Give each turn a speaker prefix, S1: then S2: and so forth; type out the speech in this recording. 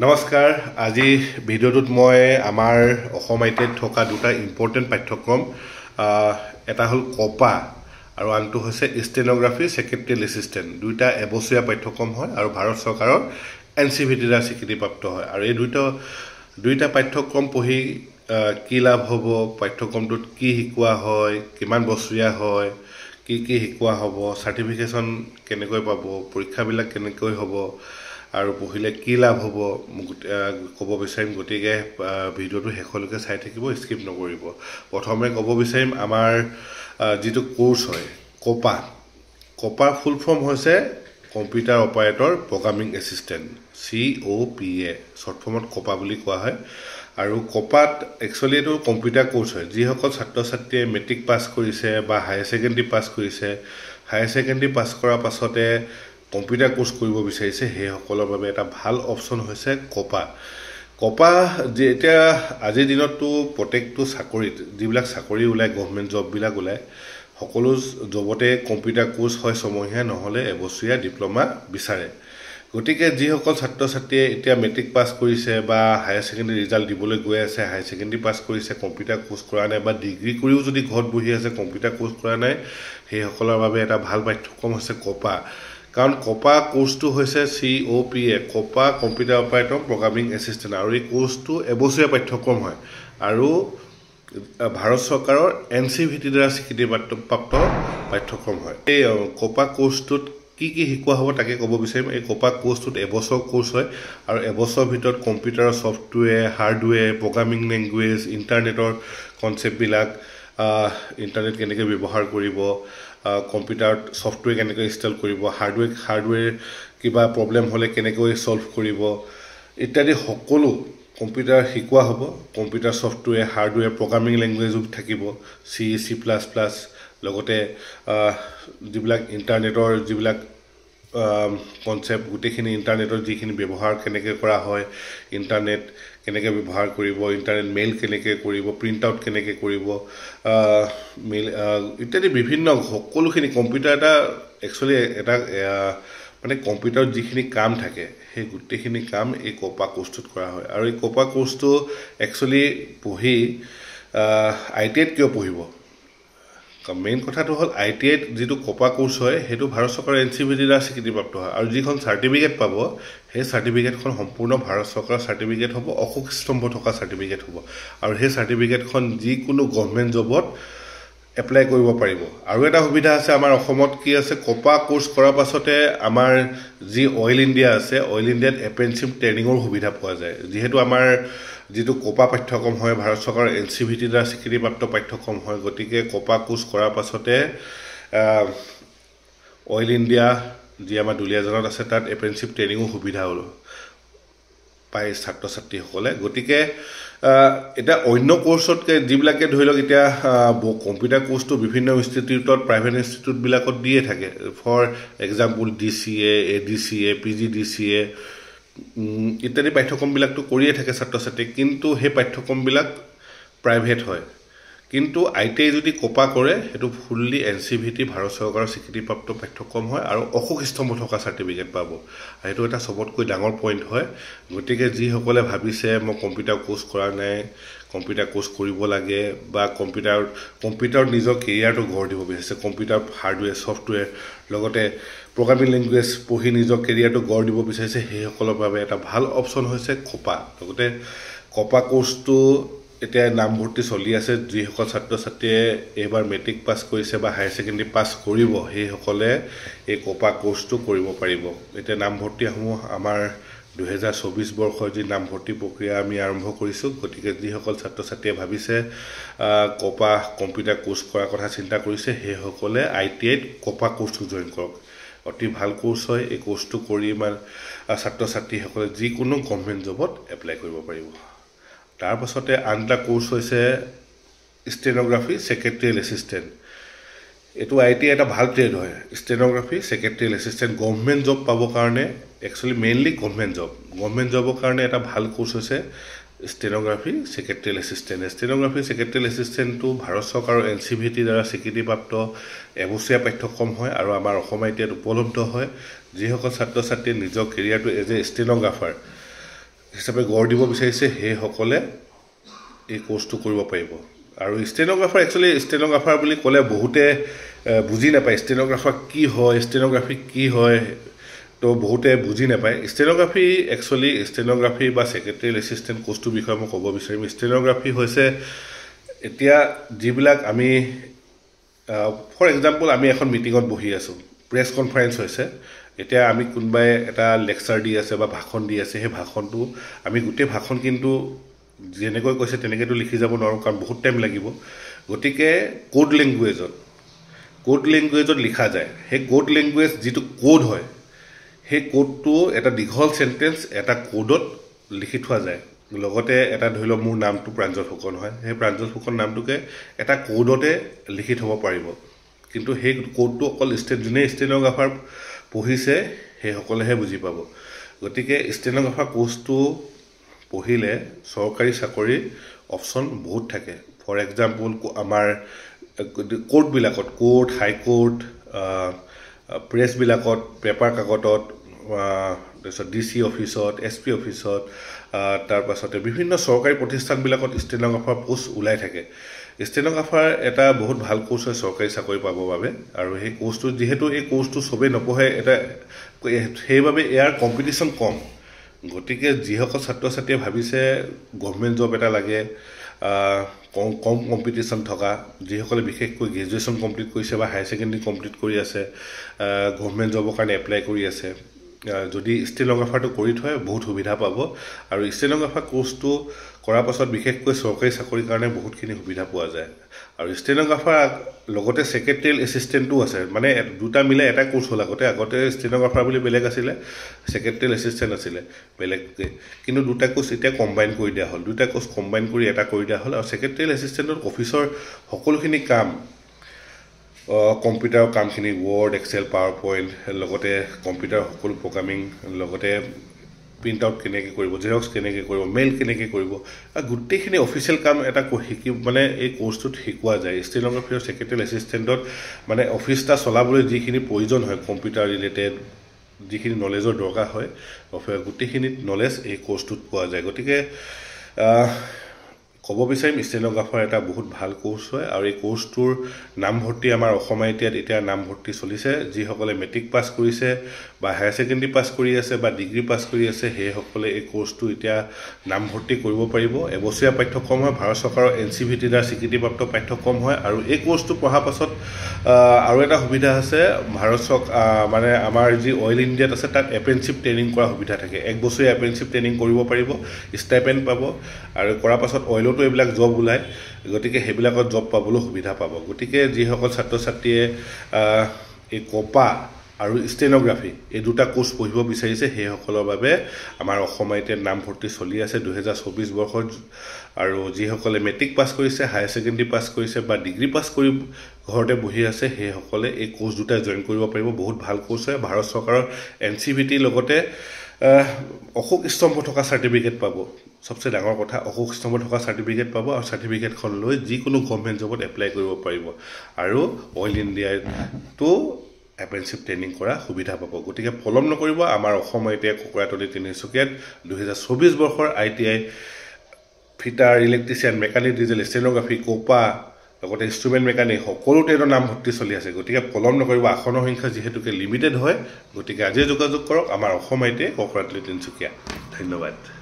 S1: নমস্কাৰ আজি ভিডিঅ'টোত মই আমাৰ অসম আইটিত থকা দুটা ইম্পৰ্টেণ্ট পাঠ্যক্ৰম এটা হ'ল কপা আৰু আনটো হৈছে ষ্টেনোগ্ৰাফি ছেক্ৰেটাৰিয়েল এছিষ্টেণ্ট দুটা এবছৰীয়া পাঠ্যক্ৰম হয় আৰু ভাৰত চৰকাৰৰ এনচিভিটিৰ দ্বাৰা স্বীকৃতিপ্ৰাপ্ত হয় আৰু এই দুইটা পাঠ্যক্ৰম পঢ়ি কি লাভ হ'ব পাঠ্যক্ৰমটোত কি শিকোৱা হয় কিমান বছৰীয়া হয় কি শিকোৱা হ'ব চাৰ্টিফিকেশ্যন কেনেকৈ পাব পৰীক্ষাবিলাক কেনেকৈ হ'ব আৰু পঢ়িলে কি লাভ হ'ব ক'ব বিচাৰিম গতিকে ভিডিঅ'টো শেষলৈকে চাই থাকিব স্কিপ নকৰিব প্ৰথমে ক'ব বিচাৰিম আমাৰ যিটো কোৰ্চ হয় কপাৰ ফুল ফৰ্ম হৈছে computer operator programming assistant COPA short ফৰ্মত কপা বুলি কোৱা হয় আৰু কপাত একচুৱেলি এইটো কম্পিউটাৰ কোৰ্চ হয় যিসকল ছাত্ৰ ছাত্ৰীয়ে মেট্ৰিক পাছ কৰিছে বা হায়াৰ ছেকেণ্ডেৰী পাছ কৰিছে হায়াৰ ছেকেণ্ডেৰী পাছ কৰাৰ পাছতে কম্পিউটাৰ কোৰ্চ কৰিব বিচাৰিছে সেইসকলৰ বাবে এটা ভাল অপশ্যন হৈছে কপা এতিয়া আজিৰ দিনততো প্ৰত্যেকটো চাকৰিত যিবিলাক চাকৰি ওলায় গভৰ্ণমেণ্ট জববিলাক ওলায় সকলো জবতে কম্পিউটাৰ কোৰ্চ হয় ছমহীয়া নহ'লে এবছৰীয়া ডিপ্ল'মা বিচাৰে গতিকে যিসকল ছাত্ৰ ছাত্ৰীয়ে এতিয়া মেট্ৰিক পাছ কৰিছে বা হায়াৰ ছেকেণ্ডেৰী ৰিজাল্ট দিবলৈ গৈ আছে হায়াৰ ছেকেণ্ডেৰী পাছ কৰিছে কম্পিউটাৰ কোৰ্চ কৰা নাই বা ডিগ্ৰী কৰিও যদি ঘৰত বহি আছে কম্পিউটাৰ কোৰ্চ কৰা নাই সেইসকলৰ বাবে এটা ভাল পাঠ্যক্ৰম হৈছে কপা কাৰণ কপা কোৰ্চটো হৈছে COPA কপা কম্পিউটাৰ অপাৰেটৰ প্ৰগ্ৰামিং এছিষ্টেণ্ট আৰু এই কোৰ্চটো এবছৰীয়া পাঠ্যক্ৰম হয় আৰু ভাৰত চৰকাৰৰ NCVT দ্বাৰা স্বীকৃতিপ্ৰাপ্ত পাঠ্যক্ৰম হয় এই কপা কোৰ্চটোত কি শিকোৱা হ'ব তাকে ক'ব বিচাৰিম এই কপা কোৰ্চটোত এবছৰ কোৰ্চ হয় আৰু এবছৰৰ ভিতৰত কম্পিউটাৰৰ ছফ্টৱেৰ হাৰ্ডৱেৰ প্ৰগ্ৰামিং লেংগুৱেজ ইণ্টাৰনেটৰ কনচেপ্টবিলাক ইণ্টাৰনেট কেনেকৈ ব্যৱহাৰ কৰিব কম্পিউটাৰত ছফ্টৱেৰ কেনেকৈ ইনষ্টল কৰিব হাৰ্ডৱেৰ কিবা প্ৰব্লেম হ'লে কেনেকৈ ছল্ভ কৰিব ইত্যাদি সকলো কম্পিউটাৰ শিকোৱা হ'ব কম্পিউটাৰ ছফ্টৱেৰ হাৰ্ডৱেৰ প্ৰগ্ৰামিং লেংগুৱেজো থাকিব C লগতে যিবিলাক ইণ্টাৰনেটৰ যিবিলাক কনচেপ্ট গোটেইখিনি ইণ্টাৰনেটৰ যিখিনি ব্যৱহাৰ কেনেকৈ কৰা হয় ইণ্টাৰনেট কেনেকৈ ব্যৱহাৰ কৰিব ইণ্টাৰনেট মেইল কেনেকৈ কৰিব প্ৰিণ্ট আউট কেনেকৈ কৰিব মেইল ইত্যাদি বিভিন্ন সকলোখিনি কম্পিউটাৰ এটা একচুৱেলি এটা মানে কম্পিউটাৰত যিখিনি কাম থাকে সেই গোটেইখিনি কাম এই কপা কোৰ্চটোত কৰা হয় আৰু এই কপা কোৰ্চটো একচুৱেলি পঢ়ি ITIত কিয় পঢ়িব মেইন কথাটো হ'ল ITIত যিটো কপা কোৰ্চ হয় সেইটো ভাৰত চৰকাৰৰ NCVT দ্বাৰা স্বীকৃতিপ্ৰাপ্ত হয় আৰু যিখন চাৰ্টিফিকেট পাব সেই চাৰ্টিফিকেটখন সম্পূৰ্ণ ভাৰত চৰকাৰৰ চাৰ্টিফিকেট হ'ব অশোক স্তম্ভ থকা চাৰ্টিফিকেট হ'ব আৰু সেই চাৰ্টিফিকেটখন যিকোনো গভৰ্ণমেণ্ট জবত এপ্লাই কৰিব পাৰিব আৰু এটা সুবিধা আছে আমাৰ অসমত কি আছে কপা কোৰ্চ কৰাৰ পাছতে আমাৰ যি অইল ইণ্ডিয়া আছে অইল ইণ্ডিয়াত এপ্ৰেণ্টিছশ্বিপ ট্ৰেইনিঙৰ সুবিধা পোৱা যায় যিহেতু আমাৰ যিটো কপা পাঠ্যক্ৰম হয় ভাৰত চৰকাৰৰ NCVT দ্বাৰা স্বীকৃতিপ্ৰাপ্ত পাঠ্যক্ৰম হয় গতিকে কপা কোৰ্চ কৰাৰ পাছতে অইল ইণ্ডিয়া যি আমাৰ দুলীয়াজানত আছে তাত এপ্ৰেণ্টিছশ্বিপ ট্ৰেইনিঙৰ সুবিধা হ'ল পায় ছাত্ৰ ছাত্ৰীসকলে গতিকে এতিয়া অন্য কোৰ্চতকৈ যিবিলাকে ধৰি লওক এতিয়া কম্পিউটাৰ কোৰ্চটো বিভিন্ন ইনষ্টিটিউটত প্ৰাইভেট ইনষ্টিটিউটবিলাকত দিয়ে থাকে for example DCA ADCA PGDCA ইত্যাদি পাঠ্যক্ৰমবিলাকতো কৰিয়ে থাকে ছাত্ৰ ছাত্ৰীক কিন্তু সেই পাঠ্যক্ৰমবিলাক প্ৰাইভেট হয় কিন্তু ITI যদি কপা কৰে সেইটো ফুল্লি NCVT ভাৰত চৰকাৰৰ স্বীকৃতিপ্ৰাপ্ত পাঠ্যক্ৰম হয় আৰু অশোক স্তম্ভ থকা চাৰ্টিফিকেট পাব আৰু সেইটো এটা চবতকৈ ডাঙৰ পইণ্ট হয় গতিকে যিসকলে ভাবিছে মই কম্পিউটাৰ কোৰ্চ কৰা নাই কম্পিউটাৰ কোৰ্চ কৰিব লাগে বা কম্পিউটাৰত নিজৰ কেৰিয়াৰটো গঢ় দিব বিচাৰিছে কম্পিউটাৰ হাৰ্ডৱেৰ ছফ্টৱেৰ লগতে প্ৰগ্ৰামিং লেংগুৱেজ পঢ়ি নিজৰ কেৰিয়াৰটো গঢ় দিব বিচাৰিছে সেইসকলৰ বাবে এটা ভাল অপশ্যন হৈছে কপা লগতে কপা কোৰ্চটো এতিয়া নামভৰ্তি চলি আছে যিসকল ছাত্ৰ ছাত্ৰীয়ে এইবাৰ মেট্ৰিক পাছ কৰিছে বা হায়াৰ ছেকেণ্ডেৰী পাছ কৰিব সেইসকলে এই কপা কোৰ্চটো কৰিব পাৰিব এতিয়া নামভৰ্তিসমূহ আমাৰ 2024 বৰ্ষৰ যি নামভৰ্তি প্ৰক্ৰিয়া আমি আৰম্ভ কৰিছোঁ গতিকে যিসকল ছাত্ৰ ছাত্ৰীয়ে ভাবিছে কপা কম্পিউটাৰ কোৰ্চ কৰাৰ কথা চিন্তা কৰিছে সেইসকলে ITIত কপা কোৰ্চটো জইন কৰক অতি ভাল কোৰ্চ হয় এই কোৰ্চটো কৰি ছাত্ৰ ছাত্ৰীসকলে যিকোনো গভৰ্ণমেণ্ট জবত এপ্লাই কৰিব পাৰিব তাৰ পাছতে আন এটা কোৰ্চ হৈছে ষ্টেনোগ্ৰাফি ছেক্ৰেটাৰিয়েল এছিষ্টেণ্ট এইটো ITI এটা ভাল ট্ৰেড হয় ষ্টেনোগ্ৰাফি ছেক্ৰেটাৰিয়েল এছিষ্টেণ্ট গভৰ্ণমেণ্ট জব পাবৰ কাৰণে একচুৱেলি মেইনলি গভৰ্ণমেণ্ট জবৰ কাৰণে এটা ভাল কোৰ্চ হৈছে ষ্টেনোগ্ৰাফি ছেক্ৰেটাৰিয়েল এছিষ্টেণ্টটো ভাৰত চৰকাৰৰ NCVT দ্বাৰা স্বীকৃতিপ্ৰাপ্ত এবছৰীয়া পাঠ্যক্ৰম হয় আৰু আমাৰ অসম ITIত উপলব্ধ হয় যিসকল ছাত্ৰ ছাত্ৰীয়ে নিজৰ কেৰিয়াৰটো এজ এ ষ্টেনোগ্ৰাফাৰ হিচাপে গঢ় দিব বিচাৰিছে সেইসকলে এই কোৰ্চটো কৰিব পাৰিব আৰু ষ্টেনোগ্ৰাফাৰ একচুৱেলি ষ্টেনোগ্ৰাফাৰ বুলি ক'লে বহুতে বুজি নাপায় ষ্টেনোগ্ৰাফাৰ কি হয় ষ্টেনোগ্ৰাফি কি হয় তো বহুতে বুজি নাপায় ষ্টেনোগ্ৰাফি একচুৱেলি ষ্টেনোগ্ৰাফি বা ছেক্ৰেটেৰিয়েল এছিষ্টেণ্ট কোৰ্চটোৰ বিষয়ে মই ক'ব বিচাৰিম ষ্টেনোগ্ৰাফি হৈছে এতিয়া যিবিলাক আমি ফৰ এক্সাম্পল আমি এখন মিটিঙত বহি আছোঁ প্ৰেছ কনফাৰেঞ্চ হৈছে এতিয়া আমি কোনোবাই এটা লেকচাৰ দি আছে বা ভাষণ দি আছে সেই ভাষণটো আমি গোটেই ভাষণ কিন্তু যেনেকৈ কৈছে তেনেকৈতো লিখি যাব নোৱাৰোঁ কাৰণ বহুত টাইম লাগিব গতিকে কোড লেংগুৱেজত লিখা যায় সেই কোড লেংগুৱেজ যিটো কোড হয় সেই কোডটো এটা দীঘল চেণ্টেঞ্চ এটা কোডত লিখি থোৱা যায় লগতে এটা ধৰি লওক মোৰ নামটো প্ৰাঞ্জল ফুকন হয় সেই প্ৰাঞ্জল ফুকন নামটোকে এটা কোডতে লিখি থ'ব পাৰিব কিন্তু সেই কোডটো অকল যোনে ষ্টেনোগ্ৰাফাৰ পঢ়িছে সেইসকলেহে বুজি পাব গতিকে ষ্টেনোগ্ৰাফাৰ কোৰ্চটো পঢ়িলে চৰকাৰী চাকৰিৰ অপশ্যন বহুত থাকে ফৰ এক্সাম্পল আমাৰ কোৰ্টবিলাকত কোৰ্ট হাইকোৰ্ট প্ৰেছবিলাকত পেপাৰ কাকতত তাৰপিছত DC অফিচত SP অফিচত তাৰপাছতে বিভিন্ন চৰকাৰী প্ৰতিষ্ঠানবিলাকত ষ্টেনোগ্ৰাফাৰ পোষ্ট ওলাই থাকে ষ্টেনোগ্ৰাফাৰ এটা বহুত ভাল কোৰ্চ হয় চৰকাৰী চাকৰি পাবৰ বাবে আৰু সেই কোৰ্চটো যিহেতু এই কোৰ্চটো চবেই নপঢ়ে এটা সেইবাবে ইয়াৰ কম্পিটিশ্যন কম গতিকে যিসকল ছাত্ৰ ছাত্ৰীয়ে ভাবিছে গভৰ্ণমেণ্ট জব এটা লাগে কম কম্পিটিশ্যন থকা যিসকলে বিশেষকৈ গ্ৰেজুৱেশ্যন কমপ্লিট কৰিছে বা হায়াৰ ছেকেণ্ডেৰী কমপ্লিট কৰি আছে গভৰ্ণমেণ্ট জবৰ কাৰণে এপ্লাই কৰি আছে যদি ষ্টেনোগ্ৰাফাৰটো কৰি থয় বহুত সুবিধা পাব আৰু ষ্টেনোগ্ৰাফাৰ কোৰ্চটো কৰাৰ পাছত বিশেষকৈ চৰকাৰী চাকৰিৰ কাৰণে বহুতখিনি সুবিধা পোৱা যায় আৰু ষ্টেনোগ্ৰাফাৰ লগতে ছেক্ৰেটেৰিয়েল এছিষ্টেণ্টো আছে মানে দুটা মিলে এটা কোৰ্চ হ'ল আগতে ষ্টেনোগ্ৰাফাৰ বুলি বেলেগ আছিলে ছেক্ৰেটেৰিয়েল এছিষ্টেণ্ট আছিলে বেলেগকৈ কিন্তু দুটা কোৰ্চ এতিয়া কম্বাইন কৰি দিয়া হ'ল দুটা কোৰ্চ কম্বাইন কৰি এটা কৰি দিয়া হ'ল আৰু ছেক্ৰেটেৰিয়েল এছিষ্টেণ্টত অফিচৰ সকলোখিনি কাম কম্পিউটাৰৰ কামখিনি ৱৰ্ড এক্সেল পাৱাৰ পইণ্ট লগতে কম্পিউটাৰ সকলো প্ৰগ্ৰামিং লগতে প্ৰিণ্ট আউট কেনেকৈ কৰিব জেৰক্স কেনেকৈ কৰিব মেইল কেনেকৈ কৰিব গোটেইখিনি অফিচিয়েল কাম এটা মানে এই কোৰ্চটোত শিকোৱা যায় ষ্টেনোগ্ৰাফি আৰু ছেক্ৰেটেৰিয়েল এছিষ্টেণ্টত মানে অফিচ এটা চলাবলৈ যিখিনি প্ৰয়োজন হয় কম্পিউটাৰ ৰিলেটেড যিখিনি নলেজৰ দৰকাৰ হয় গোটেইখিনি নলেজ এই কোৰ্চটোত পোৱা যায় গতিকে ক'ব বিচাৰিম ষ্টেনোগ্ৰাফাৰ এটা বহুত ভাল কোৰ্চ হয় আৰু এই কোৰ্চটোৰ নামভৰ্তি আমাৰ অসম ITIত এতিয়া নামভৰ্তি চলিছে যিসকলে মেট্ৰিক পাছ কৰিছে বা হায়াৰ ছেকেণ্ডেৰী পাছ কৰি আছে বা ডিগ্ৰী পাছ কৰি আছে সেইসকলে এই কোৰ্চটো এতিয়া নামভৰ্তি কৰিব পাৰিব এবছৰীয়া পাঠ্যক্ৰম হয় ভাৰত চৰকাৰৰ NCVT দ্বাৰা স্বীকৃতিপ্ৰাপ্ত পাঠ্যক্ৰম হয় আৰু এই কোৰ্চটো পঢ়াৰ পাছত আৰু এটা সুবিধা আছে ভাৰত মানে আমাৰ যি অইল ইণ্ডিয়াত আছে তাত এপ্ৰেণ্টিছশ্বিপ ট্ৰেইনিং কৰা সুবিধা থাকে এক বছৰীয়া এপ্ৰেণ্টিছশ্বিপ ট্ৰেইনিং কৰিব পাৰিব ষ্টাইপেণ্ড পাব আৰু কৰাৰ পাছত অইলত এইবিলাক জব ওলায় গতিকে সেইবিলাকত জব পাবলৈ সুবিধা পাব গতিকে যিসকল ছাত্ৰ ছাত্ৰীয়ে এই কপা আৰু ষ্টেনোগ্ৰাফি এই দুটা কোৰ্চ পঢ়িব বিচাৰিছে সেইসকলৰ বাবে আমাৰ অসম ITIত নামভৰ্তি চলি আছে 2024 বৰ্ষত আৰু যিসকলে মেট্ৰিক পাছ কৰিছে হায়াৰ ছেকেণ্ডেৰী পাছ কৰিছে বা ডিগ্ৰী পাছ কৰি ঘৰতে বহি আছে সেইসকলে এই কোৰ্চ দুটা জইন কৰিব পাৰিব বহুত ভাল কোৰ্চ হয় ভাৰত চৰকাৰৰ NCVT লগতে অশোক স্তম্ভ থকা চাৰ্টিফিকেট পাব সবচে ডাঙৰ কথা অশোক স্তম্ভ থকা চাৰ্টিফিকেট পাব আৰু চাৰ্টিফিকেটখন লৈ যিকোনো গভৰ্ণমেণ্ট জবত এপ্লাই কৰিব পাৰিব আৰু অইল ইণ্ডিয়াটো এপ্ৰেণ্টিছশ্বিপ ট্ৰেইনিং কৰা সুবিধা পাব গতিকে পলম নকৰিব আমাৰ অসম ITI কুকুৰাতলি তিনিচুকীয়াত 2024 বৰ্ষৰ ITI fitter electrician mechanic diesel stenography COPA লগতে ইনষ্ট্ৰুমেণ্ট মেকানিক সকলো ট্ৰেডৰ নামভৰ্তি চলি আছে গতিকে পলম নকৰিব আসনৰ সংখ্যা যিহেতুকে লিমিটেড হয় গতিকে আজিয়ে যোগাযোগ কৰক আমাৰ অসম ITI কুকুৰাতলি তিনিচুকীয়া ধন্যবাদ